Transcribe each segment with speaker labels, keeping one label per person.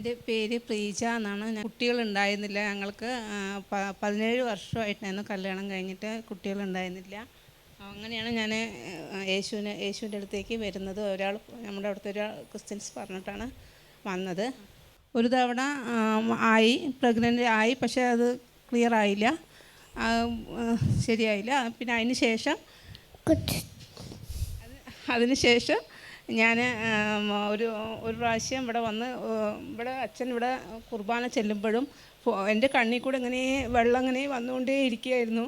Speaker 1: എൻ്റെ പേര് പ്രീജ എന്നാണ്. കുട്ടികളുണ്ടായിരുന്നില്ല. ഞങ്ങൾക്ക് 17 വർഷമായിട്ടായിരുന്നു കല്യാണം കഴിഞ്ഞിട്ട് കുട്ടികളുണ്ടായിരുന്നില്ല. അങ്ങനെയാണ് ഞാൻ യേശുവിൻ്റെ അടുത്തേക്ക് വരുന്നത്. നമ്മുടെ അവിടുത്തെ ഒരാൾ ക്രിസ്ത്യൻസ് പറഞ്ഞിട്ടാണ് വന്നത്. ഒരു തവണ പ്രഗ്നൻ്റ് ആയി, പക്ഷേ അത് ക്ലിയർ ആയില്ല, ശരിയായില്ല. പിന്നെ അതിന് ശേഷം ഞാൻ ഒരു പ്രാവശ്യം ഇവിടെ അച്ഛൻ കുർബാന ചെല്ലുമ്പോഴും എൻ്റെ കണ്ണിൽ കൂടെ ഇങ്ങനെ വെള്ളം ഇങ്ങനെ വന്നുകൊണ്ടേ ഇരിക്കുകയായിരുന്നു.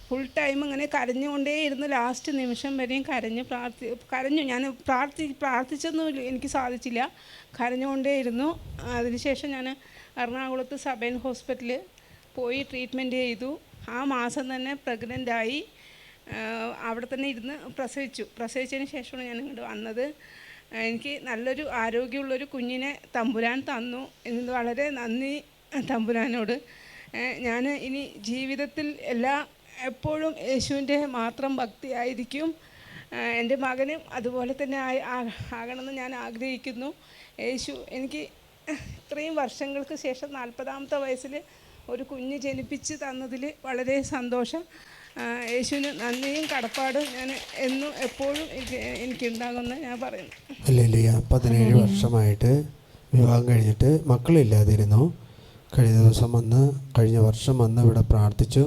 Speaker 1: ഫുൾ ടൈം ഇങ്ങനെ കരഞ്ഞുകൊണ്ടേ ഇരുന്ന് ലാസ്റ്റ് നിമിഷം വരെയും കരഞ്ഞു. ഞാൻ പ്രാർത്ഥിച്ചൊന്നും എനിക്ക് സാധിച്ചില്ല, കരഞ്ഞുകൊണ്ടേ ഇരുന്നു. അതിനുശേഷം ഞാൻ എറണാകുളത്ത് സബൈൻ ഹോസ്പിറ്റലിൽ പോയി ട്രീറ്റ്മെൻറ്റ് ചെയ്തു. ആ മാസം തന്നെ പ്രഗ്നൻ്റായി. അവിടെ തന്നെ ഇരുന്ന് പ്രസവിച്ചതിന് ശേഷമാണ് ഞാൻ ഇങ്ങോട്ട് വന്നത്. എനിക്ക് നല്ലൊരു ആരോഗ്യമുള്ളൊരു കുഞ്ഞിനെ തമ്പുരാൻ തന്നു. എന്ന് വളരെ നന്ദി തമ്പുരാനോട്. ഞാൻ ഇനി ജീവിതത്തിൽ എപ്പോഴും യേശുവിൻ്റെ മാത്രം ഭക്തിയായിരിക്കും. എൻ്റെ മകനും അതുപോലെ തന്നെ ആകണമെന്ന് ഞാൻ ആഗ്രഹിക്കുന്നു. യേശു എനിക്ക് ഇത്രയും വർഷങ്ങൾക്ക് ശേഷം 40ാമത്തെ വയസ്സിൽ ഒരു കുഞ്ഞ് ജനിപ്പിച്ച് തന്നതിൽ വളരെ സന്തോഷം. യേശുവിന് നന്ദിയും കടപ്പാടും ഞാൻ എന്നും എപ്പോഴും എനിക്കുണ്ടാകുമെന്ന് ഞാൻ പറയുന്നു.
Speaker 2: ഹല്ലേലൂയ. 17 വർഷമായിട്ട് വിവാഹം കഴിഞ്ഞിട്ട് മക്കളില്ലാതിരുന്നു. കഴിഞ്ഞ വർഷം വന്ന് ഇവിടെ പ്രാർത്ഥിച്ചു.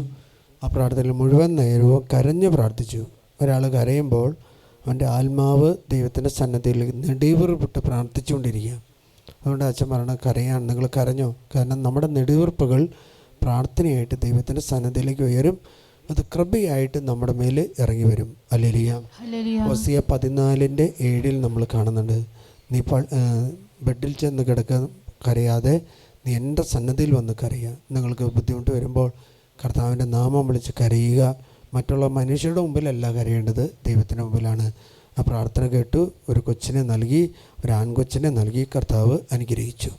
Speaker 2: ആ പ്രാർത്ഥനയിൽ മുഴുവൻ നേരവും കരഞ്ഞു പ്രാർത്ഥിച്ചു. ഒരാൾ കരയുമ്പോൾ അവൻ്റെ ആത്മാവ് ദൈവത്തിൻ്റെ സന്നദ്ധിയിൽ നെടുവീർപ്പിട്ട് പ്രാർത്ഥിച്ചുകൊണ്ടിരിക്കുക. അതുകൊണ്ട് അച്ഛൻ പറയണ കരയാൻ നിങ്ങൾ കരഞ്ഞോ, കാരണം നമ്മുടെ നെടുവീർപ്പുകൾ പ്രാർത്ഥനയായിട്ട് ദൈവത്തിൻ്റെ സന്നദ്ധിയിലേക്ക് ഉയരും. അത് കൃപയായിട്ട് നമ്മുടെ മേൽ ഇറങ്ങി വരും. ഹല്ലേലൂയ. ഹോസിയ 14:7 നമ്മൾ കാണുന്നുണ്ട്, നീ ബെഡിൽ ചെന്ന് കരയാതെ നീ എൻ്റെ സന്നദ്ധിയിൽ വന്ന് കരയുക. നിങ്ങൾക്ക് ബുദ്ധിമുട്ട് വരുമ്പോൾ കർത്താവിൻ്റെ നാമം വിളിച്ച് കരയുക. മറ്റുള്ള മനുഷ്യരുടെ മുമ്പിലല്ല കരയേണ്ടത്, ദൈവത്തിൻ്റെ മുമ്പിലാണ്. ആ പ്രാർത്ഥന കേട്ടു. ഒരു കൊച്ചിനെ നൽകി, ഒരു ആൺകൊച്ചിനെ നൽകി കർത്താവ് അനുഗ്രഹിച്ചു.